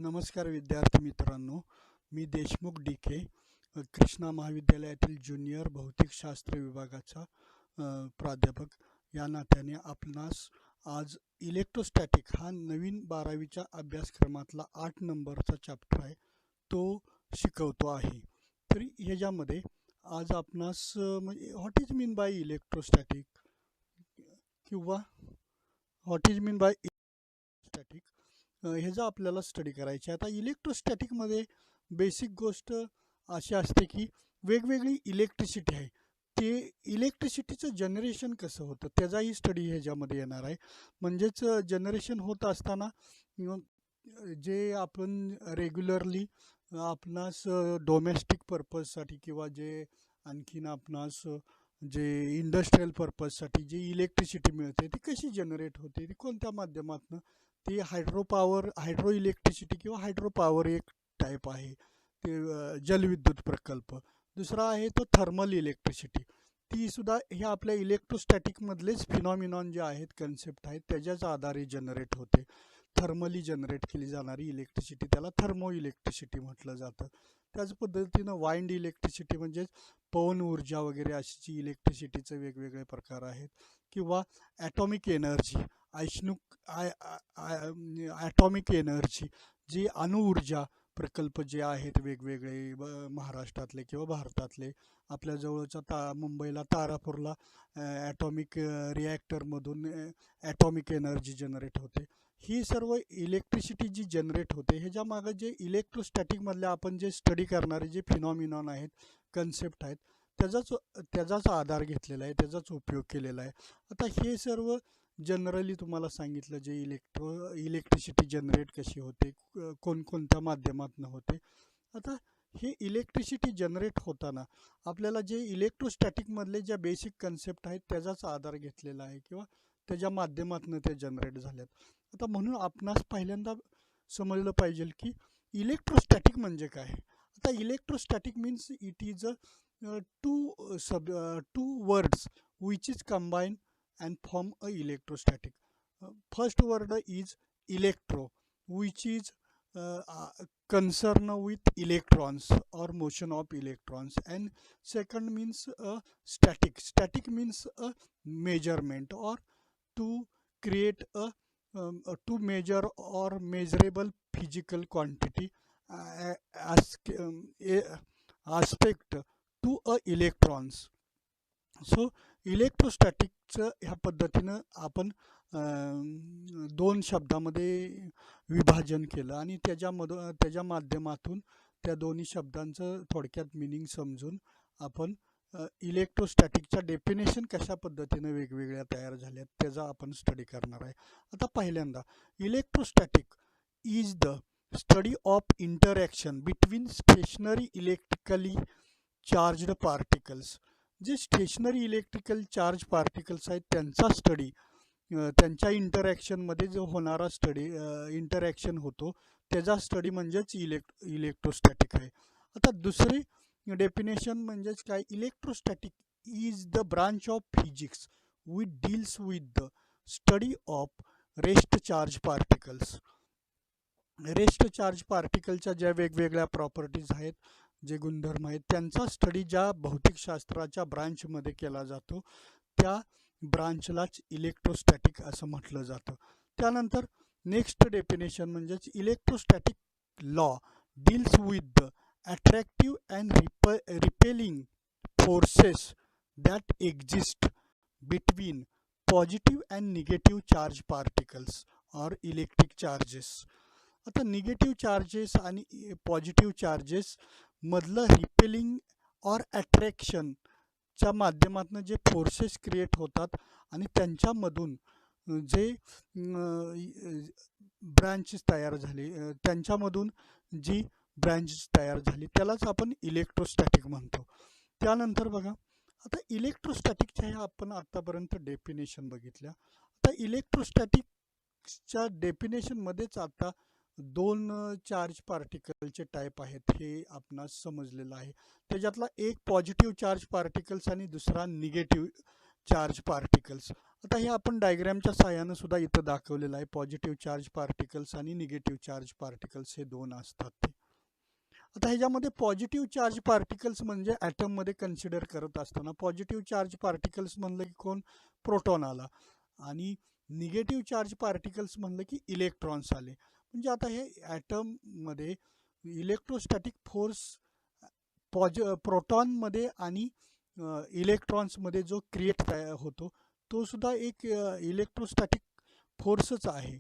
नमस्कार विद्यार्थी मित्रांनो, मी देशमुख डी.के. कृष्णा महाविद्यालयातील ज्युनियर भौतिकशास्त्र विभागाचा प्राध्यापक या नात्याने आपणास आज इलेक्ट्रोस्टॅटिक हा नवीन 12वीच्या अभ्यासक्रमातला 8 नंबरचा चॅप्टर आहे तो शिकवतो आहे. तरी ह्याच्यामध्ये आज आपणास म्हणजे what is mean by electrostatic किंवा what is mean by static ह्याचा आपल्याला स्टडी करायची आहे. आता इलेक्ट्रोस्टॅटिकमध्ये बेसिक गोष्ट अशी असते की वेगवेगळी इलेक्ट्रिसिटी आहे, ते इलेक्ट्रिसिटीचं जनरेशन कसं होतं त्याचाही स्टडी ह्याच्यामध्ये येणार आहे. म्हणजेच जनरेशन होत असताना जे आपण रेग्युलरली आपणास डोमेस्टिक पर्पजसाठी किंवा जे आणखीन आपणास जे इंडस्ट्रियल पर्पजसाठी जी इलेक्ट्रिसिटी मिळते ती कशी जनरेट होते, ती कोणत्या माध्यमातून, ती हायड्रो इलेक्ट्रिसिटी किंवा हायड्रो पॉवर एक टाईप आहे, ते जलविद्युत प्रकल्प. दुसरा आहे तो थर्मल इलेक्ट्रिसिटी, ती सुद्धा हे आपल्या इलेक्ट्रोस्टॅटिकमधलेच फिनॉमिनॉन जे आहेत, कन्सेप्ट आहेत, त्याच्याच आधारे जनरेट होते. थर्मली जनरेट केली जाणारी इलेक्ट्रिसिटी त्याला थर्मो इलेक्ट्रिसिटी म्हटलं जातं. त्याच पद्धतीनं वाइंड इलेक्ट्रिसिटी म्हणजेच पवन ऊर्जा वगैरे अशी जी इलेक्ट्रिसिटीचे वेगवेगळे प्रकार आहेत. किंवा ॲटॉमिक एनर्जी, ॲटॉमिक एनर्जी जी अणुऊर्जा प्रकल्प जे आहेत वेगवेगळे महाराष्ट्रातले किंवा भारतातले, आपल्या जवळच्या मुंबईला तारापूरला ॲटॉमिक रिॲक्टरमधून ॲटॉमिक एनर्जी जनरेट होते. ही सर्व इलेक्ट्रिसिटी जी जनरेट होते ह्याच्या मागं जे इलेक्ट्रोस्टॅटिकमधले आपण जे स्टडी करणारे जे फिनॉमिनॉन आहेत, कन्सेप्ट आहेत, त्याचाच आधार घेतलेला आहे, त्याचाच उपयोग केलेला आहे. आता हे सर्व जनरली तुम्हाला सांगितलं जे इलेक्ट्रिसिटी जनरेट कशी होते, कोणकोणत्या माध्यमातून होते. आता हे इलेक्ट्रिसिटी जनरेट होताना आपल्याला जे इलेक्ट्रोस्टॅटिकमधले ज्या बेसिक कन्सेप्ट आहेत त्याचाच आधार घेतलेला आहे किंवा त्याच्या माध्यमातून ते जनरेट झाल्यात. आता म्हणून आपणास पहिल्यांदा समजलं पाहिजे की इलेक्ट्रोस्टॅटिक म्हणजे काय. आता electrostatic means it is two words which is combined and form a electrostatic. First word is electro, which is concerned with electrons or motion of electrons, and second means static. Static means a measurement or to create to measure or measurable physical quantity as aspect to a electrons. So इलेक्ट्रोस्टॅटिकचं ह्या पद्धतीनं आपण दोन शब्दामध्ये विभाजन केलं आणि त्याच्या माध्यमातून त्या दोन्ही शब्दांचं थोडक्यात मिनिंग समजून आपण इलेक्ट्रोस्टॅटिकच्या डेफिनेशन कशा पद्धतीनं वेगवेगळ्या तयार झाल्यात त्याचा आपण स्टडी करणार आहे. आता पहिल्यांदा electrostatic is the study of interaction between stationary electrically charged particles. जे स्टेशनरी इलेक्ट्रिकल चार्ज पार्टिकल्स आहेत त्यांचा स्टडी, त्यांच्या इंटरॅक्शनमध्ये जो होणारा स्टडी इंटरॅक्शन होतो त्याचा स्टडी म्हणजेच इलेक्ट्रोस्टॅटिक आहे. आता दुसरी डेफिनेशन म्हणजेच काय, electrostatic is the branch of physics which deals with the study of rest charge particles. Rest charge पार्टिकलच्या ज्या वेगवेगळ्या प्रॉपर्टीज आहेत, जे गुणधर्म आहेत, त्यांचा स्टडी ज्या भौतिकशास्त्राच्या ब्रांचमध्ये केला जातो त्या ब्रांचलाच इलेक्ट्रोस्टॅटिक असं म्हटलं जातं. त्यानंतर नेक्स्ट डेफिनेशन म्हणजेच electrostatic law deals with the attractive and repelling forces that exist between positive and negative charge particles or electric charges. आता निगेटिव्ह चार्जेस आणि पॉझिटिव्ह चार्जेस मधलं रिपेलिंग ऑर अट्रॅक्शनच्या माध्यमातून जे फोर्सेस क्रिएट होतात आणि त्यांच्यामधून जे ब्रांचेस तयार झाली, त्यांच्यामधून जी ब्रांचेस तयार झाली त्यालाच आपण इलेक्ट्रोस्टॅटिक म्हणतो. त्यानंतर बघा, आता इलेक्ट्रोस्टॅटिकच्या ह्या आपण आत्तापर्यंत डेफिनेशन बघितल्या. आता इलेक्ट्रोस्टॅटिकच्या डेफिनेशनमध्येच आता दोन चार्ज पार्टिकलचे टाईप आहेत हे आपणास समजलेलं आहे. त्याच्यातला एक पॉझिटिव्ह चार्ज पार्टिकल्स आणि दुसरा निगेटिव्ह चार्ज पार्टिकल्स. आता हे आपण डायग्रॅमच्या साहाय्यानं सुद्धा इथं दाखवलेलं आहे. पॉझिटिव्ह चार्ज पार्टिकल्स आणि निगेटिव्ह चार्ज पार्टिकल्स हे दोन असतात ते. आता ह्याच्यामध्ये पॉझिटिव्ह चार्ज पार्टिकल्स म्हणजे ॲटममध्ये कन्सिडर करत असताना पॉझिटिव्ह चार्ज पार्टिकल्स म्हणलं की कोण, प्रोटॉन आला, आणि निगेटिव्ह चार्ज पार्टिकल्स म्हणलं की इलेक्ट्रॉन्स आले. म्हणजे आता हे ॲटममध्ये इलेक्ट्रोस्टॅटिक फोर्स प्रोटॉनमध्ये आणि इलेक्ट्रॉन्समध्ये जो क्रिएट होतो तो सुद्धा एक इलेक्ट्रोस्टॅटिक फोर्सच आहे.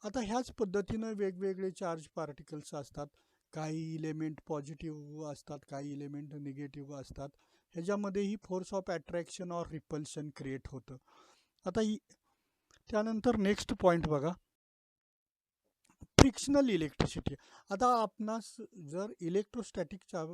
आता ह्याच पद्धतीनं वेगवेगळे चार्ज पार्टिकल्स असतात. काही इलेमेंट पॉझिटिव्ह असतात, काही इलेमेंट निगेटिव्ह असतात. ह्याच्यामध्येही force of attraction or repulsion create होतं. आता त्यानंतर नेक्स्ट पॉईंट बघा, फ्रिक्शनल इलेक्ट्रिसिटी. आता आपणास जर इलेक्ट्रोस्टॅटिकचा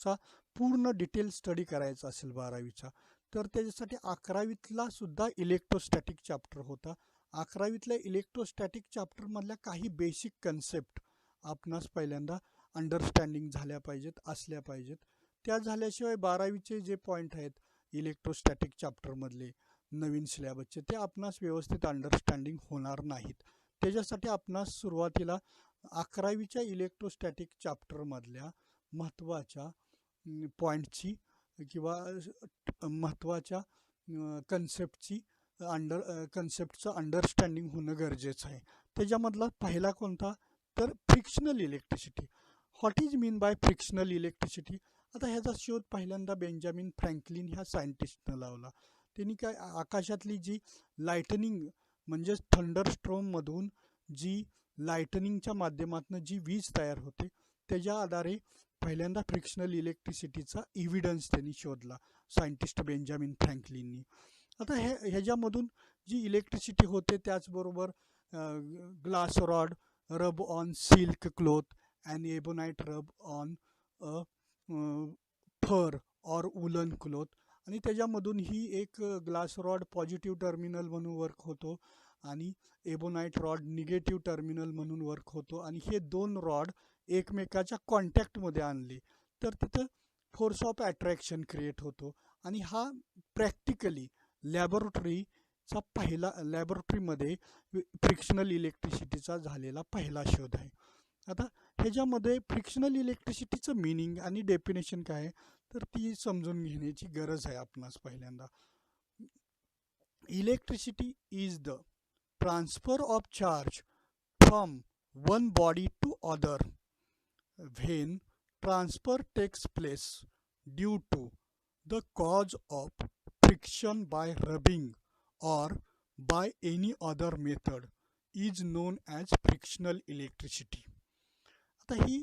चा पूर्ण डिटेल स्टडी करायचा असेल 12वीचा, तर त्याच्यासाठी 11वीतला सुद्धा इलेक्ट्रोस्टॅटिक चॅप्टर होता. 11वीतल्या इलेक्ट्रोस्टॅटिक चॅप्टरमधल्या काही बेसिक कन्सेप्ट आपणास पहिल्यांदा अंडरस्टँडिंग झाल्या पाहिजेत, असल्या पाहिजेत. त्या झाल्याशिवाय 12वीचे जे पॉईंट आहेत इलेक्ट्रोस्टॅटिक चॅप्टरमधले नवीन सिलेबसचे, ते आपणास व्यवस्थित अंडरस्टँडिंग होणार नाहीत. त्याच्यासाठी आपणास सुरुवातीला 11वीच्या इलेक्ट्रोस्टॅटिक चॅप्टरमधल्या महत्त्वाच्या पॉईंटची किंवा महत्त्वाच्या कन्सेप्टची कन्सेप्टचं अंडरस्टँडिंग होणं गरजेचं आहे. त्याच्यामधला पहिला कोणता, तर frictional electricity. What is mean bye frictional electricity? आता ह्याचा शोध पहिल्यांदा बेंजामिन फ्रँकलिन ह्या सायंटिस्टनं लावला. त्यांनी काय, आकाशातली जी लाइटनिंग म्हणजेच थंडरस्ट्रोममधून जी लाइटनिंगच्या माध्यमातून जी वीज तयार होते त्याच्या आधारे पहिल्यांदा फ्रिक्शनल इलेक्ट्रिसिटीचा इव्हिडन्स त्यांनी शोधला, सायंटिस्ट बेंजामिन फ्रँकलिननी. आता ह्याच्यामधून जी इलेक्ट्रिसिटी होते त्याचबरोबर glass rod rub on silk cloth and ebonite rub on fur or woollen cloth, आणि त्याच्यामधून ही एक ग्लास रॉड पॉझिटिव्ह टर्मिनल म्हणून वर्क होतो आणि एबोनाइट रॉड निगेटिव्ह टर्मिनल म्हणून वर्क होतो, आणि हे दोन रॉड एकमेकाच्या कॉन्टॅक्टमध्ये आणले तर तिथं फोर्स ऑफ अट्रॅक्शन क्रिएट होतो. आणि हा प्रॅक्टिकली लॅबोरेटरीमध्ये फ्रिक्शनल इलेक्ट्रिसिटीचा झालेला पहिला शोध आहे. आता ह्याच्यामध्ये फ्रिक्शनल इलेक्ट्रिसिटीचं मिनिंग आणि डेफिनेशन काय आहे तर ती समजून घेण्याची गरज आहे आपणास. पहिल्यांदा, electricity is the transfer of charge from one body to other when transfer takes place due to the cause of friction by rubbing or by any other method is known as frictional electricity. आता ही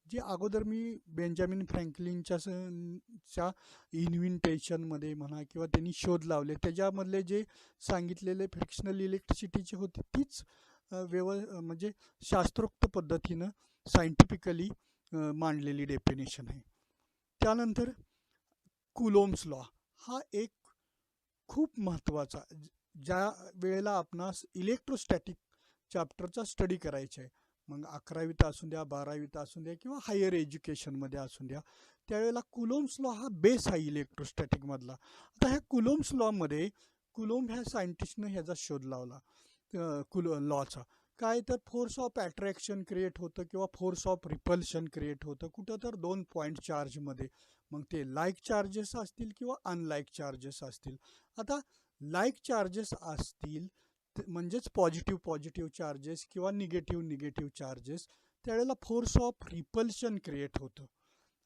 जी अगोदर मी Benjamin फ्रँकलिनच्या इन्व्हेंटेशनमध्ये म्हणा किंवा त्यांनी शोध लावले त्याच्यामधले जे सांगितलेले फ्रिक्शनल इलेक्ट्रिसिटीची होती तीच म्हणजे शास्त्रोक्त पद्धतीनं सायंटिफिकली मांडलेली डेफिनेशन आहे. त्यानंतर कुलोम्स लॉ हा एक खूप महत्त्वाचा, ज्या वेळेला आपणास इलेक्ट्रोस्टॅटिक चॅप्टरचा स्टडी करायचा आहे, मग 11वीत असू द्या, 12वीत असू द्या किंवा हायर एज्युकेशनमध्ये असू द्या, त्यावेळेला कुलोम्स लॉ हा बेस आहे इलेक्ट्रोस्टॅटिकमधला. आता ह्या कुलोम्स लॉमध्ये कुलोम्ब ह्या सायंटिस्टनं ह्याचा शोध लावला लॉचा. काय तर फोर्स ऑफ अट्रॅक्शन क्रिएट होतं किंवा फोर्स ऑफ रिपल्शन क्रिएट होतं कुठं तर 2 पॉईंट चार्जमध्ये, मग ते लाईक चार्जेस असतील किंवा अनलाईक चार्जेस असतील. आता लाईक चार्जेस असतील म्हणजेच पॉझिटिव्ह चार्जेस किंवा निगेटिव्ह चार्जेस, त्यावेळेला फोर्स ऑफ रिपल्शन क्रिएट होतं.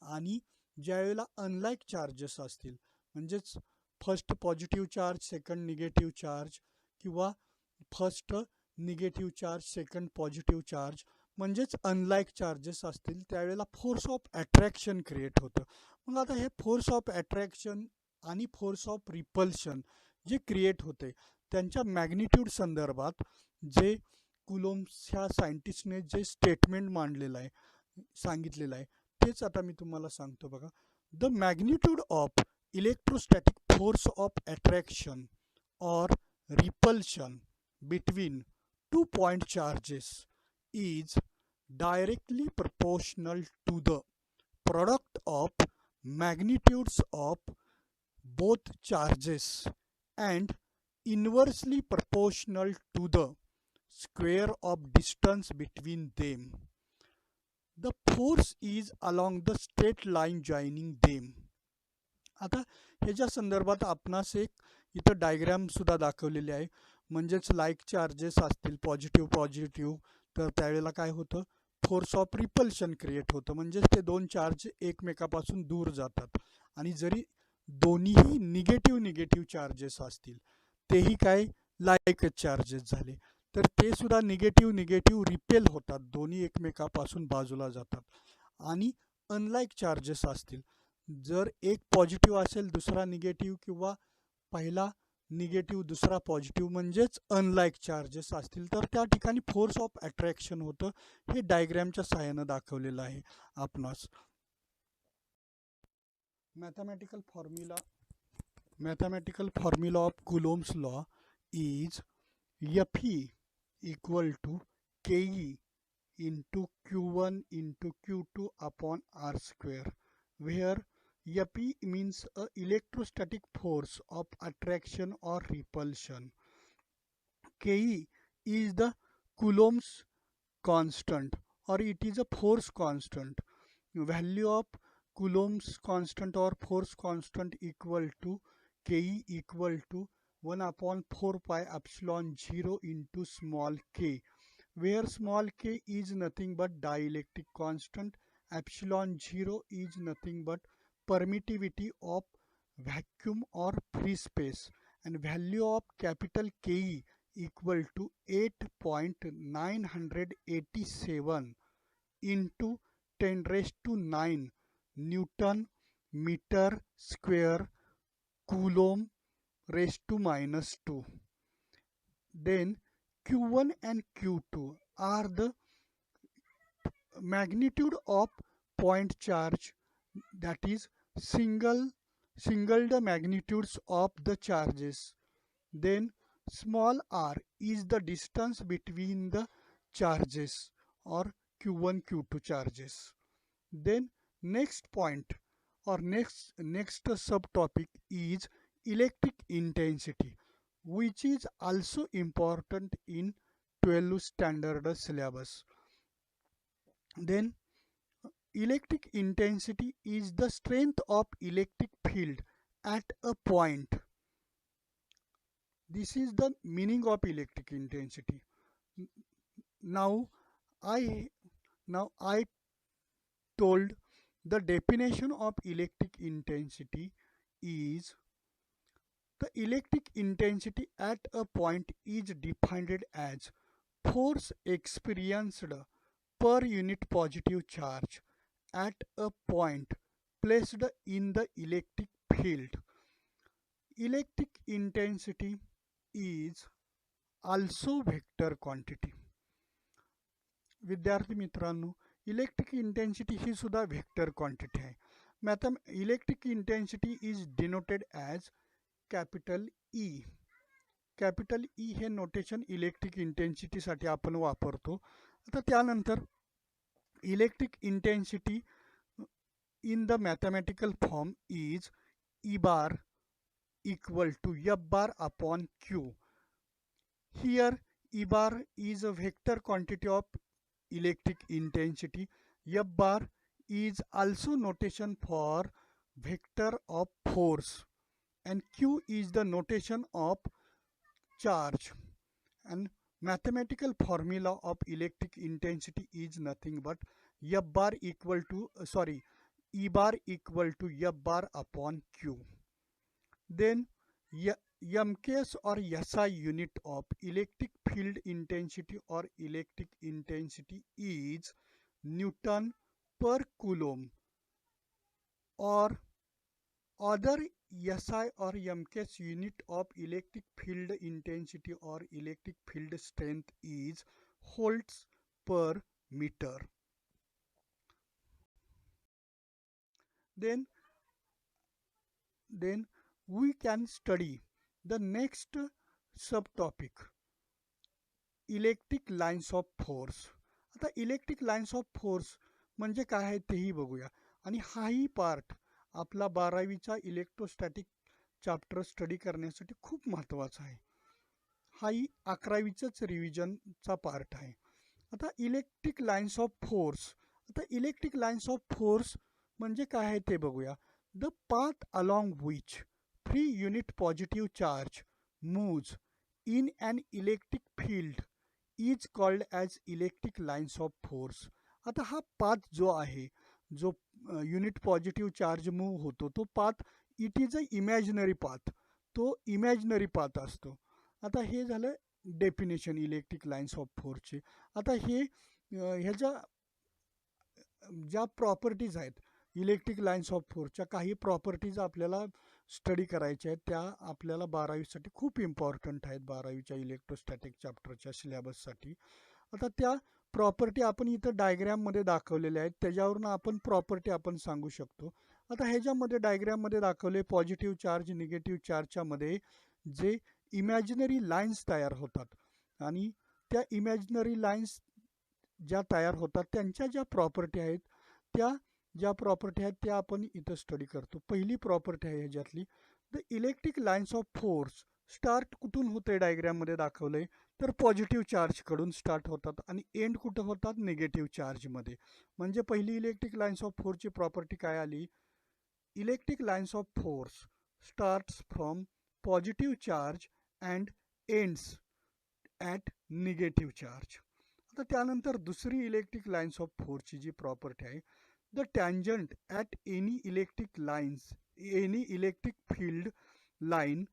आणि ज्यावेळेला अनलाईक चार्जेस असतील म्हणजेच first positive charge second negative charge किंवा first negative charge second positive charge म्हणजेच अनलाईक चार्जेस असतील, त्यावेळेला फोर्स ऑफ अट्रॅक्शन क्रिएट होतं. मग आता हे फोर्स ऑफ अट्रॅक्शन आणि फोर्स ऑफ रिपल्शन जे क्रिएट होते त्यांच्या मॅग्निट्यूड संदर्भात जे कुलोम्स ह्या सायंटिस्टने जे स्टेटमेंट मांडलेलं आहे, सांगितलेलं आहे, तेच आता मी तुम्हाला सांगतो बघा. The magnitude of electrostatic force of attraction or repulsion between 2 point charges is directly proportional to the product of magnitudes of both charges and inversely proportional to the square of distance between them. The force is along the straight line joining them. आता ह्याच्या संदर्भात आपणास एक इथं diagram सुद्धा दाखवलेली आहे. म्हणजेच लाईक चार्जेस असतील पॉझिटिव्ह पॉझिटिव्ह, तर त्यावेळेला काय होतं, फोर्स ऑफ रिपल्शन क्रिएट होतं. म्हणजेच ते दोन चार्ज एकमेकापासून दूर जातात. आणि जरी दोन्हीही निगेटिव्ह निगेटिव्ह चार्जेस असतील, तेही काय लाईकच चार्जेस झाले, तर ते सुद्धा निगेटिव्ह निगेटिव्ह रिपेल होतात, दोन्ही एकमेकापासून बाजूला जातात. आणि अनलाईक चार्जेस असतील, जर एक पॉझिटिव्ह असेल दुसरा निगेटिव्ह, किंवा पहिला निगेटिव्ह दुसरा पॉझिटिव्ह, म्हणजेच अनलाईक चार्जेस असतील, तर त्या ठिकाणी फोर्स ऑफ अट्रॅक्शन होतं. हे डायग्रॅमच्या सहाय्यानं दाखवलेलं आहे आपणास. mathematical formula of Coulomb's law is Fe equal to Ke into Q1 into Q2 upon R square, where Fe means a electrostatic force of attraction or repulsion. Ke is the Coulomb's constant, or it is a force constant. Value of Coulomb's constant or force constant equal to Ke equal to 1 upon 4 pi epsilon 0 into small k, where small k is nothing but dielectric constant, epsilon 0 is nothing but permittivity of vacuum or free space, and value of capital Ke equal to 8.987 into 10 raised to 9 Newton meter square Coulomb raised to minus 2. Then Q1 and Q2 are the magnitude of point charge, that is single the magnitudes of the charges. Then small r is the distance between the charges, or Q1 Q2 charges. Then next point, or next subtopic is electric intensity, which is also important in 12 standard syllabus. Then electric intensity is the strength of electric field at a point. This is the meaning of electric intensity. Now I told the definition of electric intensity is the electric intensity at a point is defined as force experienced per unit positive charge at a point placed in the electric field. Electric intensity is also vector quantity. विद्यार्थी मित्रांनो, electric intensity ही सुद्धा vector quantity आहे. Electric intensity is denoted as capital E. Capital E हे notation electric इंटेन्सिटीसाठी आपण वापरतो. आता त्यानंतर electric intensity in the mathematical form is E bar equal to F bar upon Q. Here E bar is a vector quantity of electric intensity. F bar is also notation for vector of force, and Q is the notation of charge. And mathematical formula of electric intensity is nothing but F bar equal to E bar equal to F bar upon Q. Then MKS or SI unit of electric field intensity or electric intensity is Newton per Coulomb, or other SI or MKS unit of electric field intensity or electric field strength is volts per meter. Then we can study the next subtopic, electric lines of force. आता electric lines of force म्हणजे काय आहे तेही बघूया. आणि हाही part आपला 12वीचा electrostatic chapter study करण्यासाठी खूप महत्त्वाचा आहे. हाही 11वीचंच रिव्हिजनचा पार्ट आहे. आता इलेक्ट्रिक लाईन्स ऑफ फोर्स. आता इलेक्ट्रिक लाईन्स ऑफ फोर्स म्हणजे काय आहे ते बघूया. The path along which free unit positive charge moves in an electric field is called as electric lines of force. आता हा पाथ जो आहे, जो युनिट पॉझिटिव्ह चार्ज मूव्ह होतो, तो path it is a imaginary path. तो imaginary path असतो. आता हे झालं डेफिनेशन इलेक्ट्रिक लाईन्स ऑफ फोर्सचे. आता हे ह्याच्या ज्या प्रॉपर्टीज आहेत इलेक्ट्रिक लाईन्स ऑफ फोर्सच्या, काही प्रॉपर्टीज आपल्याला स्टडी करायच्या आहेत. त्या आपल्याला 12वीसाठी खूप इम्पॉर्टंट आहेत, 12वीच्या इलेक्ट्रोस्टॅटिक चॅप्टरच्या सिलेबससाठी. आता त्या प्रॉपर्टी आपण इथं डायग्रॅममध्ये दाखवलेल्या आहेत, त्याच्यावरून आपण प्रॉपर्टी आपण सांगू शकतो. आता ह्याच्यामध्ये डायग्रॅममध्ये दाखवले पॉझिटिव्ह चार्ज निगेटिव्ह चार्जच्या मध्ये जे इमॅजिनरी लाईन्स तयार होतात आणि त्या इमॅजिनरी लाईन्स ज्या तयार होतात त्यांच्या ज्या प्रॉपर्टी आहेत, त्या ज्या प्रॉपर्टी आहेत त्या आपण इथं स्टडी करतो. पहिली प्रॉपर्टी आहे ह्याच्यातली, the electric lines of force start कुठून होते डायग्रॅममध्ये दाखवलंय, तर पॉझिटिव्ह चार्जकडून स्टार्ट होतात आणि एंड कुठं होतात, निगेटिव्ह चार्जमध्ये. म्हणजे पहिली इलेक्ट्रिक लाईन्स ऑफ फोर्सची प्रॉपर्टी काय आली, electric lines of force starts from positive charge and ends at negative charge. आता त्यानंतर दुसरी इलेक्ट्रिक लाईन्स ऑफ फोर्सची जी प्रॉपर्टी आहे, the tangent at any electric lines any electric field line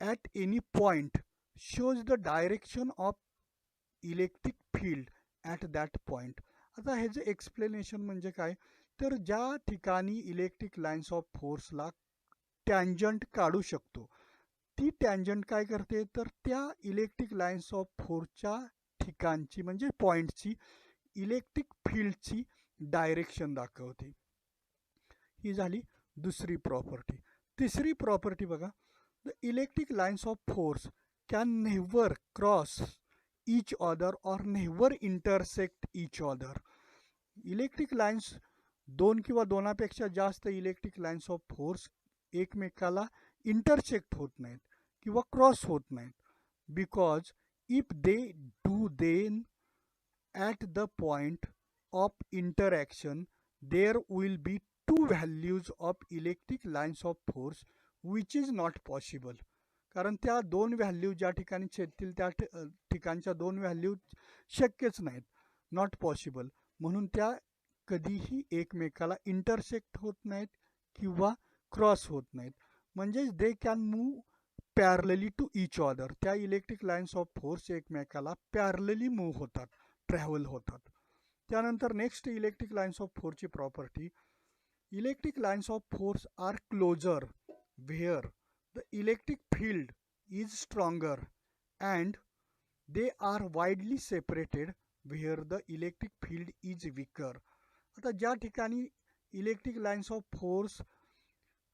at any point shows the direction of electric field at that point. आता ह्याचं explanation म्हणजे काय, तर ज्या ठिकाणी इलेक्ट्रिक लाईन्स ऑफ फोर्सला टँजंट काढू शकतो, ती टँजंट काय करते, तर त्या इलेक्ट्रिक लाईन्स ऑफ फोर्सच्या ठिकाणची म्हणजे पॉईंटची इलेक्ट्रिक फील्डची डायरेक्शन दाखवते. ही झाली दुसरी प्रॉपर्टी. तिसरी प्रॉपर्टी बघा, the electric lines of force can never cross each other or never intersect each other. Electric lines दोन किंवा दोनापेक्षा जास्त इलेक्ट्रिक लाईन्स ऑफ फोर्स एकमेकाला इंटरसेक्ट होत नाहीत किंवा क्रॉस होत नाहीत. Because if they do then at the point of interaction there will be two values of electric lines of force which is not possible. कारण त्या दोन व्हॅल्यू ज्या ठिकाणी छेदतील त्या ठिकाणच्या दोन व्हॅल्यू शक्यच नाहीत, नॉट पॉसिबल. म्हणून त्या कधीही एकमेकाला इंटरसेक्ट होत नाहीत किंवा क्रॉस होत नाहीत. म्हणजेच they can move parallelly to each other. त्या इलेक्ट्रिक लाईन्स ऑफ फोर्स एकमेकाला पॅरलली मूव्ह होतात, ट्रॅव्हल होतात. त्यानंतर नेक्स्ट इलेक्ट्रिक लाईन्स ऑफ फोर्सची property, electric lines of force are closer where the electric field is stronger and they are widely separated where the electric field is weaker. आता ज्या ठिकाणी electric lines of force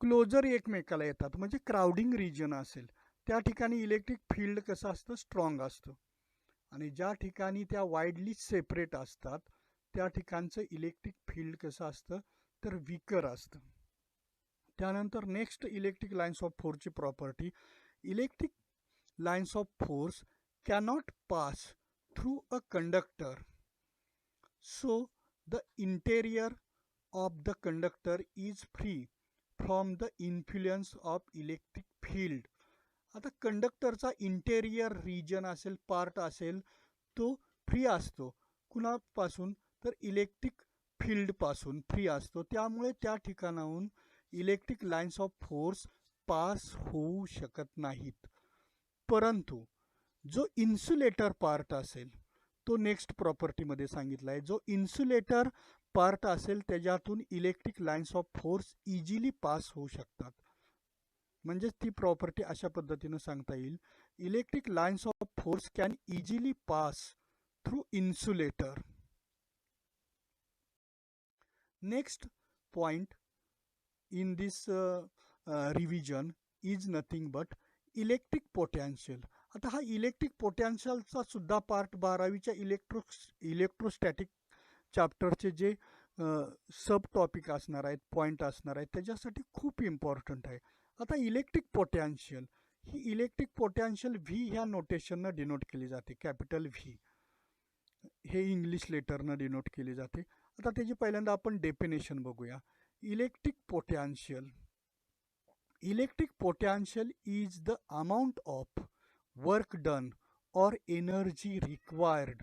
closer एकमेकाला येतात म्हणजे crowding region असेल, त्या ठिकाणी electric field कसं असतं, स्ट्रॉंग असतं. आणि ज्या ठिकाणी त्या वाईडली सेपरेट असतात त्या ठिकाणचं इलेक्ट्रिक फील्ड कसं असतं, तर वीकर असतं. त्यानंतर नेक्स्ट इलेक्ट्रिक लाईन्स ऑफ फोर्सची property, electric lines of force cannot pass through a conductor, so the interior of the conductor is free from the influence of electric field. आता कंडक्टरचा interior region असेल, part असेल, तो free असतो. कुणापासून, तर electric फील्डपासून free असतो. त्यामुळे त्या ठिकाणाहून electric lines of force pass होऊ शकत नाहीत. परंतु जो इन्सुलेटर पार्ट असेल तो नेक्स्ट प्रॉपर्टीमध्ये सांगितला आहे, जो इन्सुलेटर पार्ट असेल त्याच्यातून electric lines of force easily pass होऊ शकतात. म्हणजेच ती प्रॉपर्टी अशा पद्धतीनं सांगता येईल, electric lines of force can easily pass through insulator. Next point in this revision is nothing but electric potential. आता हा इलेक्ट्रिक पोटॅन्शियलचा सुद्धा पार्ट 12वीच्या इलेक्ट्रोस्टॅटिक चॅप्टरचे जे सब टॉपिक असणार आहेत, पॉईंट असणार आहेत, त्याच्यासाठी खूप इम्पॉर्टंट आहे. आता इलेक्ट्रिक पोटॅन्शियल, ही इलेक्ट्रिक पोटॅन्शियल व्ही ह्या नोटेशननं डिनोट केली जाते, कॅपिटल व्ही. हे इंग्लिश लेटरनं डिनोट केली जाते. आता त्याची पहिल्यांदा आपण डेफिनेशन बघूया. Electric potential, electric potential is the amount of work done or energy required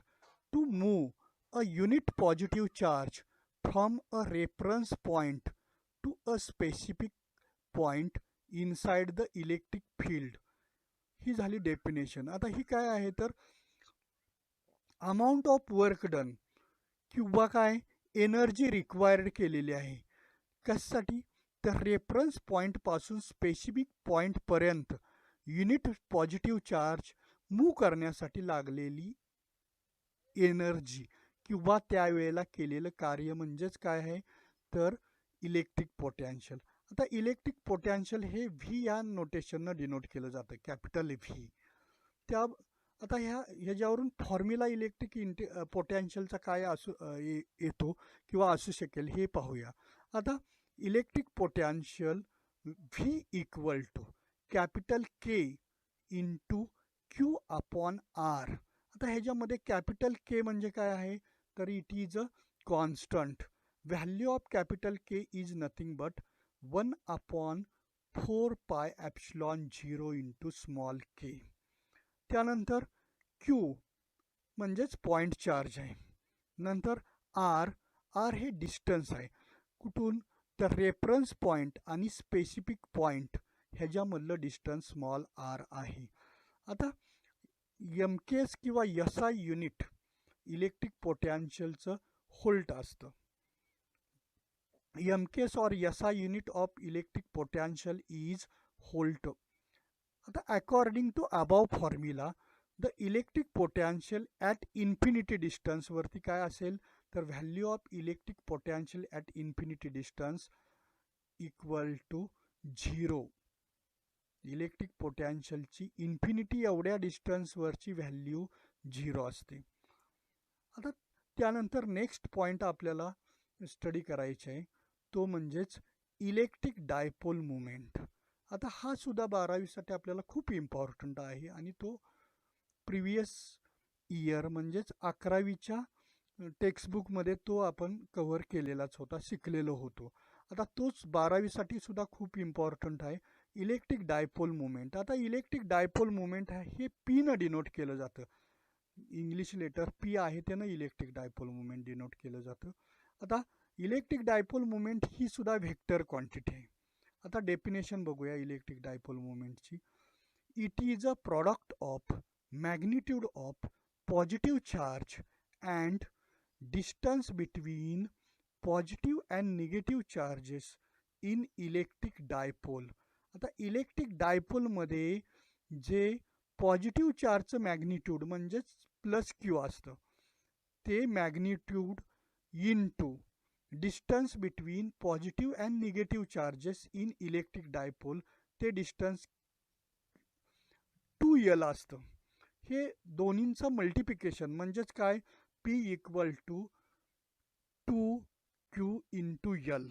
to move a unit positive charge from a reference point to a specific point inside the electric field. ही झाली definition. आता ही काय आहे तर amount of work done किंवा काय energy required केलेली आहे. कशासाठी तर रेफरन्स पॉईंटपासून स्पेसिफिक पॉईंटपर्यंत युनिट पॉझिटिव्ह चार्ज मूव्ह करण्यासाठी लागलेली एनर्जी किंवा त्यावेळेला केलेलं कार्य म्हणजेच काय आहे तर इलेक्ट्रिक पोटॅन्शियल. आता इलेक्ट्रिक पोटॅन्शियल हे व्ही या नोटेशननं डिनोट केलं जातं, कॅपिटल व्ही. त्या आता ह्याच्यावरून फॉर्म्युला इलेक्ट्रिक पोटॅन्शियलचा काय येतो किंवा असू शकेल हे पाहूया. आता electric potential V equal to capital K into Q upon R. आता ह्याच्यामध्ये कॅपिटल के म्हणजे काय आहे तर it is a constant. Value of capital K is nothing but 1/4 pi ॲप्सिलॉन 0 into small के. त्यानंतर क्यू म्हणजेच पॉईंट चार्ज आहे. नंतर आर, आर हे डिस्टन्स आहे. कुठून तर रेफरन्स पॉईंट आणि स्पेसिफिक पॉईंट ह्याच्यामधलं डिस्टन्स स्मॉल आर आहे. आता एम के एस किंवा एस आय युनिट इलेक्ट्रिक पोटॅन्शियलचं होल्ट असतं. M K S or S I unit of electric potential is volt. आता according to above formula the electric potential at infinity डिस्टन्सवरती काय असेल तर value of electric potential at infinity distance equal to 0. Electric पोटॅन्शियलची infinity एवढ्या डिस्टन्सवरची value 0 असते. आता त्यानंतर नेक्स्ट पॉईंट आपल्याला स्टडी करायचे आहे तो म्हणजेच इलेक्ट्रिक डायपोल मुवमेंट. आता हा सुद्धा 12वीसाठी आपल्याला खूप इम्पॉर्टंट आहे आणि तो प्रिव्हियस इयर म्हणजेच 11वीच्या टेक्स्टबुकमध्ये तो आपण कव्हर केलेलाच होता, शिकलेलो होतो. आता तोच 12वीसाठी सुद्धा खूप इम्पॉर्टंट आहे, इलेक्ट्रिक डायपोल मुवमेंट. आता इलेक्ट्रिक डायपोल मुवमेंट हे पीनं डिनोट केलं जातं. इंग्लिश लेटर पी आहे त्यानं इलेक्ट्रिक डायपोल मुवमेंट डिनोट केलं जातं. आता इलेक्ट्रिक डायपोल मुवमेंट ही सुद्धा व्हेक्टर क्वांटिटी आहे. आता डेफिनेशन बघूया इलेक्ट्रिक डायपोल मुवमेंटची. It is a product of magnitude of positive charge and distance between positive and negative charges in electric dipole. आता electric डायपोलमध्ये जे पॉझिटिव्ह चार्जचं मॅग्निट्यूड म्हणजेच प्लस क्यू असतं ते magnitude into distance between positive and negative charges in electric dipole ते distance 2L असतं. हे दोन्हींचं मल्टिप्लिकेशन म्हणजेच काय P equal to 2Q into L.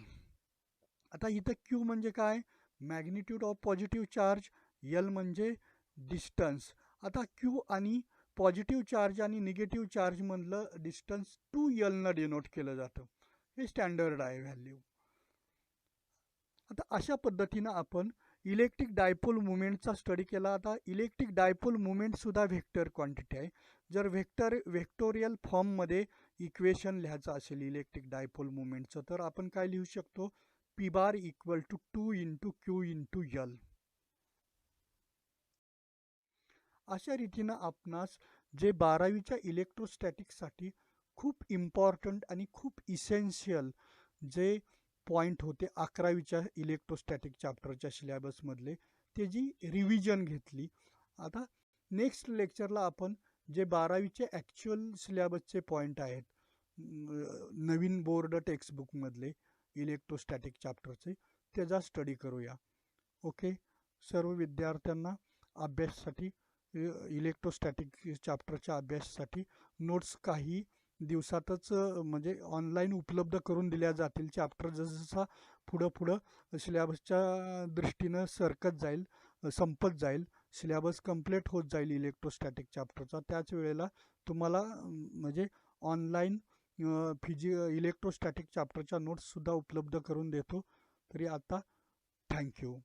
आता इथं क्यू म्हणजे काय magnitude of positive charge, L म्हणजे डिस्टन्स. आता क्यू आणि पॉझिटिव्ह चार्ज आणि निगेटिव्ह चार्जमधलं डिस्टन्स 2Lनं डिनोट केलं जातं. हे स्टँडर्ड आहे व्हॅल्यू. आता अशा पद्धतीनं आपण इलेक्ट्रिक डायपोल मुवमेंटचा स्टडी केला. आता इलेक्ट्रिक डायपोल मुवमेंटसुद्धा व्हेक्टर क्वांटिटी आहे. जर व्हेक्टोरियल फॉर्ममध्ये इक्वेशन लिहायचं असेल इलेक्ट्रिक डायपोल मुवमेंटचं तर आपण काय लिहू शकतो P bar equal to 2 into Q into L. अशा रीतीनं आपणास जे 12वीच्या इलेक्ट्रोस्टॅटिक्ससाठी खूप इम्पॉर्टंट आणि खूप इसेन्शियल जे पॉईंट होते 11वीच्या इलेक्ट्रोस्टॅटिक चॅप्टरच्या सिलेबसमधले त्याची रिव्हिजन घेतली. आता नेक्स्ट लेक्चरला आपण जे 12वीचे ॲक्च्युअल सिलेबसचे पॉईंट आहेत नवीन बोर्ड टेक्स्टबुकमधले इलेक्ट्रोस्टॅटिक चॅप्टरचे त्याचा स्टडी करूया. ओके, सर्व विद्यार्थ्यांना अभ्यासासाठी इलेक्ट्रोस्टॅटिक चॅप्टरच्या अभ्यासासाठी नोट्स काही दिवसातच म्हणजे ऑनलाईन उपलब्ध करून दिल्या जातील. चॅप्टर जसजसा पुढं पुढं सिलॅबसच्या दृष्टीनं सरकत जाईल, संपत जाईल, सिलॅबस कंप्लीट होत जाईल इलेक्ट्रोस्टॅटिक चॅप्टरचा, त्याच वेळेला तुम्हाला म्हणजे ऑनलाईन इलेक्ट्रोस्टॅटिक चॅप्टरच्या नोट्ससुद्धा उपलब्ध करून देतो. तरी आता थँक्यू.